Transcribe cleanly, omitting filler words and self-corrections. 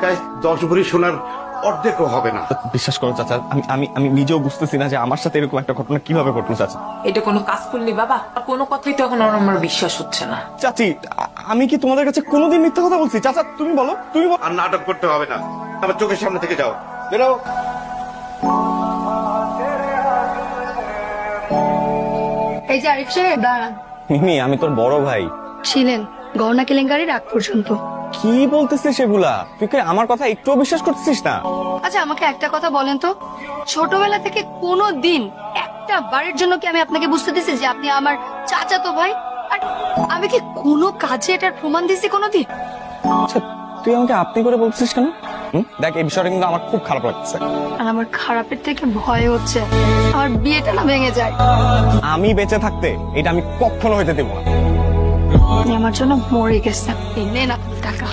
টাকায় 10 ভরি সোনার অর্ধেকও হবে না। বিশ্বাস করো চাচা, আমি আমি নিজেও বুঝতেছি না যে আমার সাথে এরকম একটা ঘটনা কিভাবে ঘটলো চাচা। এটা কোনো কাজ করলি বাবা? কোনো কথাই তো এখন আমার বিশ্বাস হচ্ছে না। চাচি, আমি কি তোমাদের কাছে কোনোদিন মিথ্যা কথা বলছি? চাচা তুমি বলো, তুমি বলো। আর নাটক করতে হবে না, আমার চোখের সামনে থেকে যাও, বেরো। এই যে আরিফ সাহেব দাঁড়ান। মিমি, আমি তোর বড় ভাই। ছিলেন গহনা কেলেঙ্কারির আগ পর্যন্ত। কি বলতেছিস সেগুলা? তুই কি আমার কথা একটুও বিশ্বাস করতেছিস না? আচ্ছা আমাকে একটা কথা বলেন তো, ছোটবেলা থেকে কোনো দিন একটা বারের জন্য কি আমি আপনাকে বুঝতে দিছি যে আপনি আমার চাচাতো ভাই? আর আমি কি কোনো কাজে এটার প্রমাণ দিছি কোনোদিন? আচ্ছা, তুই আমাকে আপনি করে বলছিস কেন? দেখ, এই বিষয়টা কিন্তু আমার খুব খারাপ লাগছে। আর আমার খারাপের থেকে ভয় হচ্ছে আমার বিয়েটা না ভেঙে যায়। আমি বেঁচে থাকতে এটা আমি কখনো হইতে দেবো না। আপনি আমার জন্য মরে গেছেন, এই নেন আপনার টাকা।